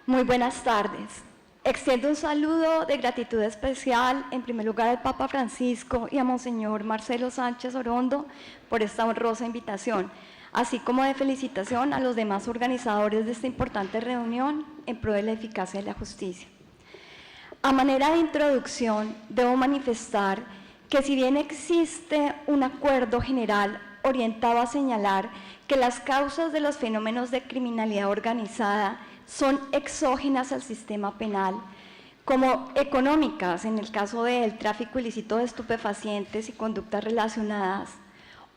Muy buenas tardes. Extiendo un saludo de gratitud especial, en primer lugar al Papa Francisco y a Monseñor Marcelo Sánchez Orondo por esta honrosa invitación, así como de felicitación a los demás organizadores de esta importante reunión en pro de la eficacia de la justicia. A manera de introducción, debo manifestar que si bien existe un acuerdo general orientado a señalar que las causas de los fenómenos de criminalidad organizada son exógenas al sistema penal, como económicas en el caso del tráfico ilícito de estupefacientes y conductas relacionadas,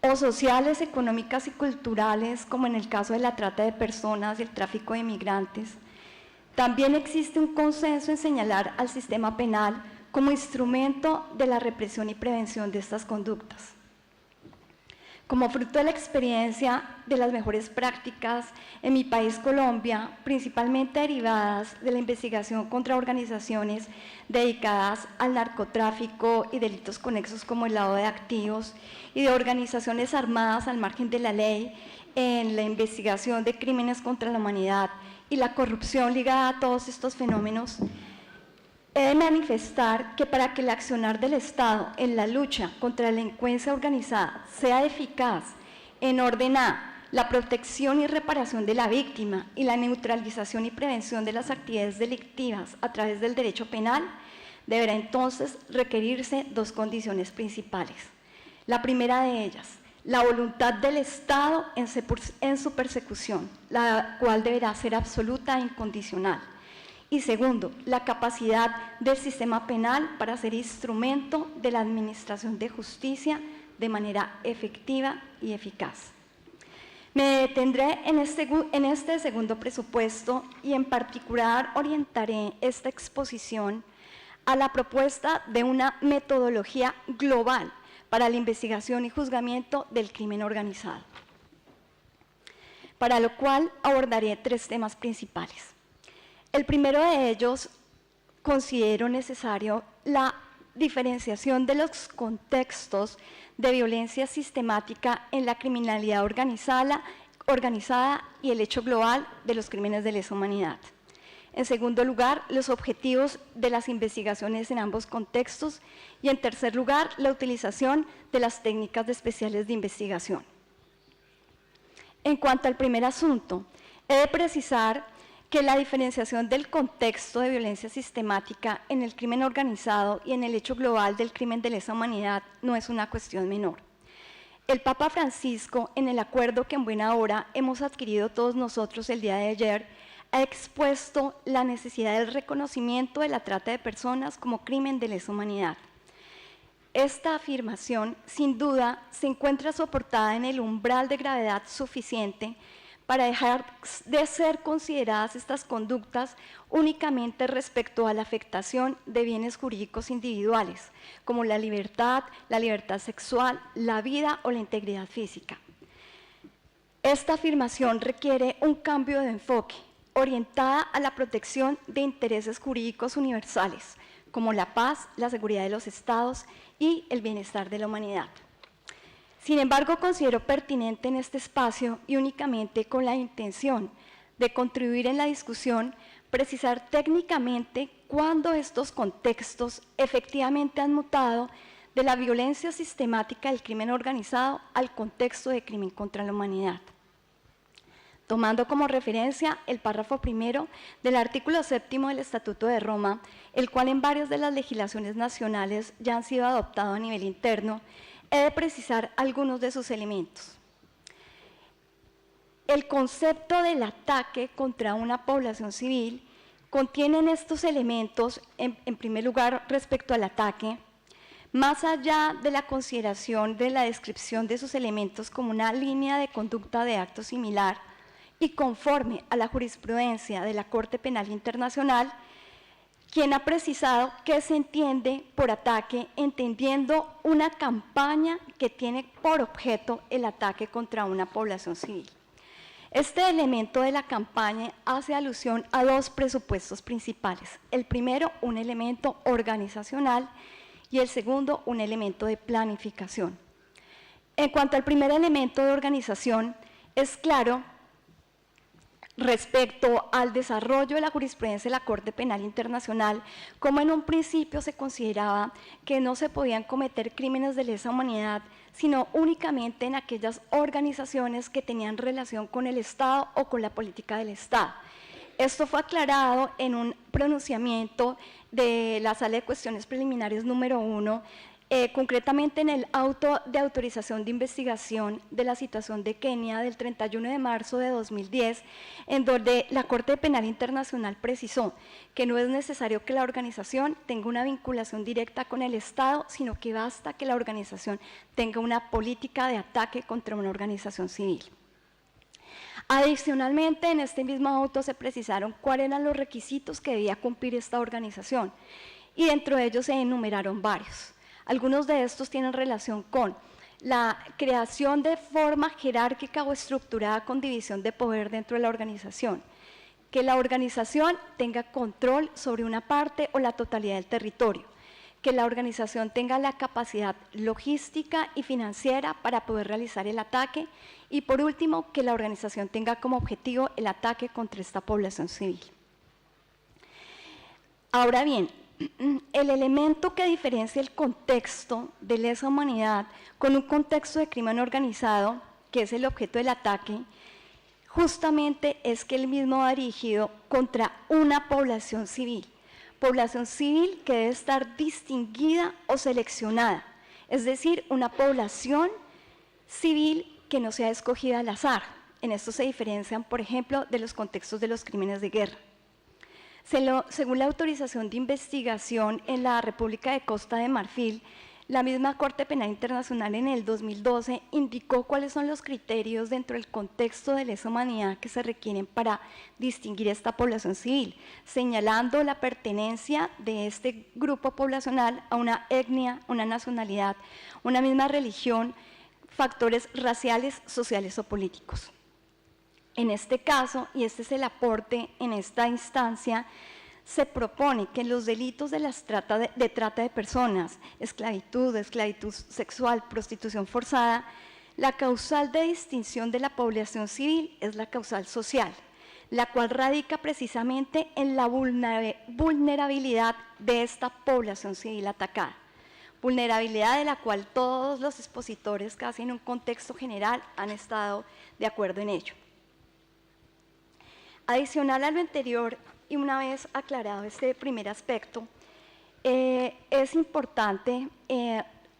o sociales, económicas y culturales, como en el caso de la trata de personas y el tráfico de migrantes. También existe un consenso en señalar al sistema penal como instrumento de la represión y prevención de estas conductas. Como fruto de la experiencia de las mejores prácticas en mi país, Colombia, principalmente derivadas de la investigación contra organizaciones dedicadas al narcotráfico y delitos conexos como el lavado de activos, y de organizaciones armadas al margen de la ley en la investigación de crímenes contra la humanidad y la corrupción ligada a todos estos fenómenos, he de manifestar que para que el accionar del Estado en la lucha contra la delincuencia organizada sea eficaz en orden a la protección y reparación de la víctima y la neutralización y prevención de las actividades delictivas a través del derecho penal, deberá entonces requerirse dos condiciones principales. La primera de ellas, la voluntad del Estado en su persecución, la cual deberá ser absoluta e incondicional. Y segundo, la capacidad del sistema penal para ser instrumento de la administración de justicia de manera efectiva y eficaz. Me detendré en este segundo presupuesto y en particular orientaré esta exposición a la propuesta de una metodología global para la investigación y juzgamiento del crimen organizado, para lo cual abordaré tres temas principales. El primero de ellos, considero necesario la diferenciación de los contextos de violencia sistemática en la criminalidad organizada y el hecho global de los crímenes de lesa humanidad. En segundo lugar, los objetivos de las investigaciones en ambos contextos. Y en tercer lugar, la utilización de las técnicas especiales de investigación. En cuanto al primer asunto, he de precisar que la diferenciación del contexto de violencia sistemática en el crimen organizado y en el hecho global del crimen de lesa humanidad no es una cuestión menor. El Papa Francisco, en el acuerdo que en buena hora hemos adquirido todos nosotros el día de ayer, ha expuesto la necesidad del reconocimiento de la trata de personas como crimen de lesa humanidad. Esta afirmación, sin duda, se encuentra soportada en el umbral de gravedad suficiente para dejar de ser consideradas estas conductas únicamente respecto a la afectación de bienes jurídicos individuales, como la libertad sexual, la vida o la integridad física. Esta afirmación requiere un cambio de enfoque, orientada a la protección de intereses jurídicos universales, como la paz, la seguridad de los estados y el bienestar de la humanidad. Sin embargo, considero pertinente en este espacio y únicamente con la intención de contribuir en la discusión, precisar técnicamente cuándo estos contextos efectivamente han mutado de la violencia sistemática del crimen organizado al contexto de crimen contra la humanidad. Tomando como referencia el párrafo primero del artículo 7º del Estatuto de Roma, el cual en varias de las legislaciones nacionales ya han sido adoptado a nivel interno, he de precisar algunos de sus elementos. El concepto del ataque contra una población civil contiene estos elementos, en primer lugar, respecto al ataque, más allá de la consideración de la descripción de sus elementos como una línea de conducta de acto similar y conforme a la jurisprudencia de la Corte Penal Internacional, quien ha precisado qué se entiende por ataque, entendiendo una campaña que tiene por objeto el ataque contra una población civil. Este elemento de la campaña hace alusión a dos presupuestos principales. El primero, un elemento organizacional, y el segundo, un elemento de planificación. En cuanto al primer elemento de organización, es claro respecto al desarrollo de la jurisprudencia de la Corte Penal Internacional, como en un principio se consideraba que no se podían cometer crímenes de lesa humanidad, sino únicamente en aquellas organizaciones que tenían relación con el Estado o con la política del Estado. Esto fue aclarado en un pronunciamiento de la Sala de Cuestiones Preliminares número 1, concretamente en el auto de autorización de investigación de la situación de Kenia del 31 de marzo de 2010, en donde la Corte Penal Internacional precisó que no es necesario que la organización tenga una vinculación directa con el Estado, sino que basta que la organización tenga una política de ataque contra una organización civil. Adicionalmente, en este mismo auto se precisaron cuáles eran los requisitos que debía cumplir esta organización, y dentro de ellos se enumeraron varios. Algunos de estos tienen relación con la creación de forma jerárquica o estructurada con división de poder dentro de la organización, que la organización tenga control sobre una parte o la totalidad del territorio, que la organización tenga la capacidad logística y financiera para poder realizar el ataque, y por último, que la organización tenga como objetivo el ataque contra esta población civil. Ahora bien, el elemento que diferencia el contexto de lesa humanidad con un contexto de crimen organizado, que es el objeto del ataque, justamente es que el mismo va dirigido contra una población civil que debe estar distinguida o seleccionada, es decir, una población civil que no sea escogida al azar. En esto se diferencian, por ejemplo, de los contextos de los crímenes de guerra. Según la autorización de investigación en la República de Costa de Marfil, la misma Corte Penal Internacional en el 2012 indicó cuáles son los criterios dentro del contexto de lesa humanidad que se requieren para distinguir esta población civil, señalando la pertenencia de este grupo poblacional a una etnia, una nacionalidad, una misma religión, factores raciales, sociales o políticos. En este caso, y este es el aporte en esta instancia, se propone que en los delitos de trata de personas, esclavitud sexual, prostitución forzada, la causal de distinción de la población civil es la causal social, la cual radica precisamente en la vulnerabilidad de esta población civil atacada. Vulnerabilidad de la cual todos los expositores, casi en un contexto general, han estado de acuerdo en ello. Adicional a lo anterior, y una vez aclarado este primer aspecto, es importante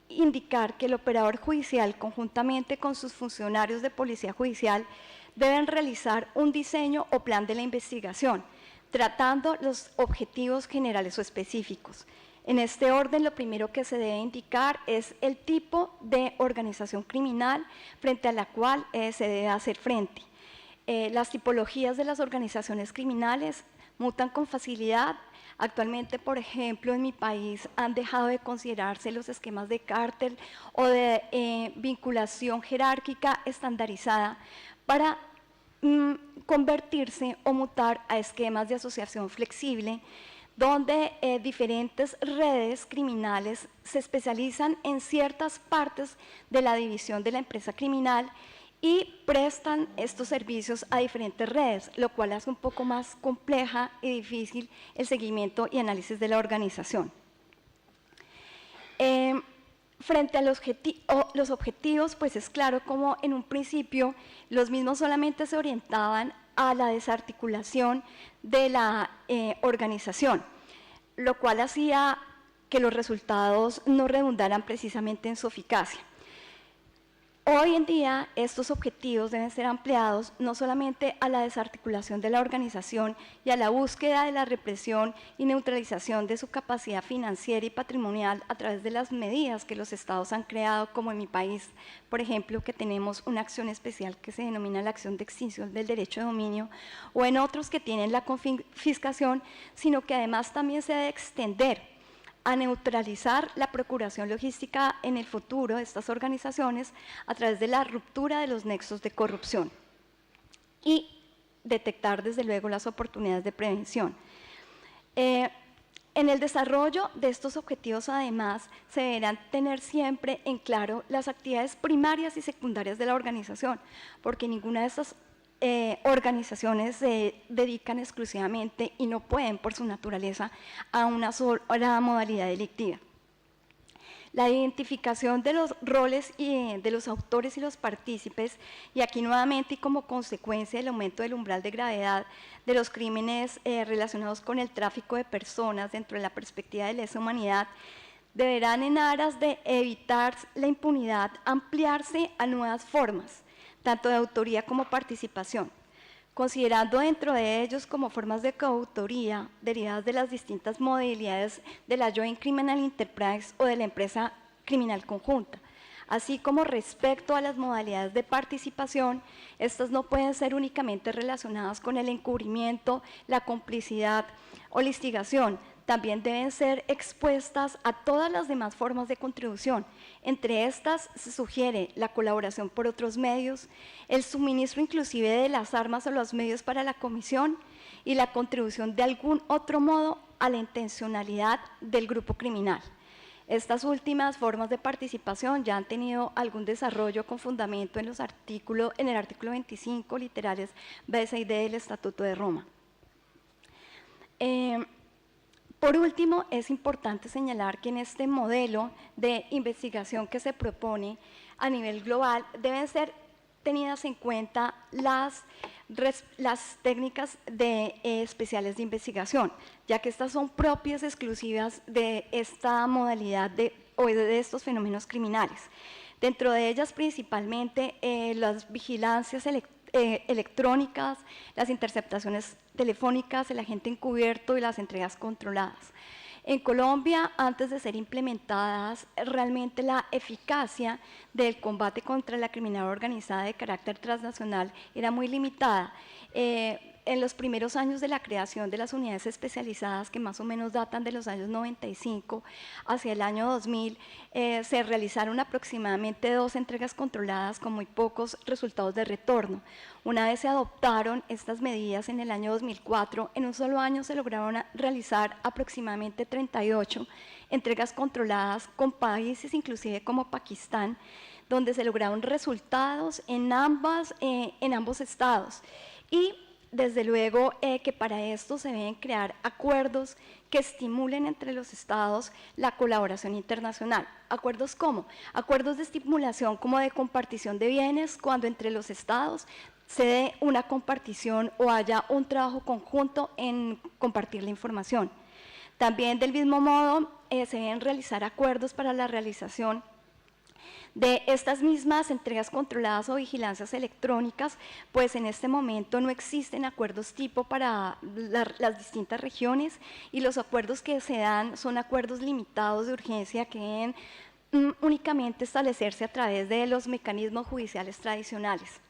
indicar que el operador judicial, conjuntamente con sus funcionarios de policía judicial, deben realizar un diseño o plan de la investigación, tratando los objetivos generales o específicos. En este orden, lo primero que se debe indicar es el tipo de organización criminal frente a la cual se debe hacer frente. Las tipologías de las organizaciones criminales mutan con facilidad. Actualmente, por ejemplo, en mi país han dejado de considerarse los esquemas de cártel o de vinculación jerárquica estandarizada para convertirse o mutar a esquemas de asociación flexible, donde diferentes redes criminales se especializan en ciertas partes de la división de la empresa criminal y prestan estos servicios a diferentes redes, lo cual hace un poco más compleja y difícil el seguimiento y análisis de la organización. Frente a los objetivos, pues es claro como en un principio los mismos solamente se orientaban a la desarticulación de la organización, lo cual hacía que los resultados no redundaran precisamente en su eficacia. Hoy en día, estos objetivos deben ser ampliados no solamente a la desarticulación de la organización y a la búsqueda de la represión y neutralización de su capacidad financiera y patrimonial a través de las medidas que los estados han creado, como en mi país, por ejemplo, que tenemos una acción especial que se denomina la acción de extinción del derecho de dominio, o en otros que tienen la confiscación, sino que además también se debe extender a neutralizar la procuración logística en el futuro de estas organizaciones a través de la ruptura de los nexos de corrupción y detectar desde luego las oportunidades de prevención. En el desarrollo de estos objetivos además se deberán tener siempre en claro las actividades primarias y secundarias de la organización, porque ninguna de estas organizaciones se dedican exclusivamente y no pueden por su naturaleza a una sola modalidad delictiva. La identificación de los roles de los autores y los partícipes, y aquí nuevamente y como consecuencia del aumento del umbral de gravedad de los crímenes relacionados con el tráfico de personas dentro de la perspectiva de lesa humanidad, deberán en aras de evitar la impunidad ampliarse a nuevas formas, tanto de autoría como participación, considerando dentro de ellos como formas de coautoría derivadas de las distintas modalidades de la Joint Criminal Enterprise o de la empresa criminal conjunta, así como respecto a las modalidades de participación. Estas no pueden ser únicamente relacionadas con el encubrimiento, la complicidad o la instigación, también deben ser expuestas a todas las demás formas de contribución. Entre estas se sugiere la colaboración por otros medios, el suministro inclusive de las armas o los medios para la comisión y la contribución de algún otro modo a la intencionalidad del grupo criminal. Estas últimas formas de participación ya han tenido algún desarrollo con fundamento en el artículo 25, literales B, C y D del Estatuto de Roma. Por último, es importante señalar que en este modelo de investigación que se propone a nivel global deben ser tenidas en cuenta las técnicas especiales de investigación, ya que estas son propias exclusivas de esta modalidad o de estos fenómenos criminales. Dentro de ellas principalmente las vigilancias electrónicas, las interceptaciones telefónicas, el agente encubierto y las entregas controladas. En Colombia, antes de ser implementadas, realmente la eficacia del combate contra la criminalidad organizada de carácter transnacional era muy limitada. En los primeros años de la creación de las unidades especializadas, que más o menos datan de los años 95 hacia el año 2000, se realizaron aproximadamente 2 entregas controladas con muy pocos resultados de retorno. Una vez se adoptaron estas medidas en el año 2004, en un solo año se lograron realizar aproximadamente 38 entregas controladas con países inclusive como Pakistán, donde se lograron resultados en ambos estados. Y desde luego que para esto se deben crear acuerdos que estimulen entre los estados la colaboración internacional. ¿Acuerdos cómo? Acuerdos de estimulación como de compartición de bienes, cuando entre los estados se dé una compartición o haya un trabajo conjunto en compartir la información. También del mismo modo se deben realizar acuerdos para la realización de estas mismas entregas controladas o vigilancias electrónicas, pues en este momento no existen acuerdos tipo para las distintas regiones, y los acuerdos que se dan son acuerdos limitados de urgencia que deben únicamente establecerse a través de los mecanismos judiciales tradicionales.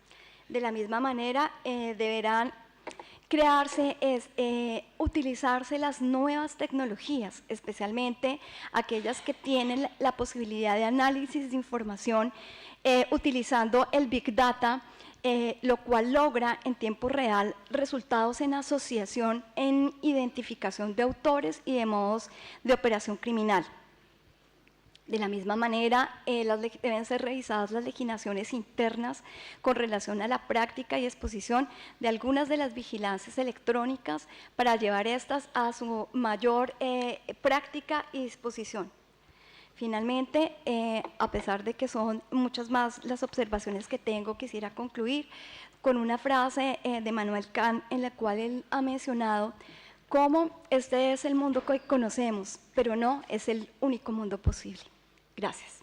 De la misma manera, deberán crearse, utilizarse las nuevas tecnologías, especialmente aquellas que tienen la posibilidad de análisis de información utilizando el Big Data, lo cual logra en tiempo real resultados en asociación, en identificación de autores y de modos de operación criminal. De la misma manera, deben ser revisadas las legislaciones internas con relación a la práctica y exposición de algunas de las vigilancias electrónicas para llevar estas a su mayor práctica y disposición. Finalmente, a pesar de que son muchas más las observaciones que tengo, quisiera concluir con una frase de Manuel Kant, en la cual él ha mencionado cómo este es el mundo que conocemos, pero no es el único mundo posible. Gracias.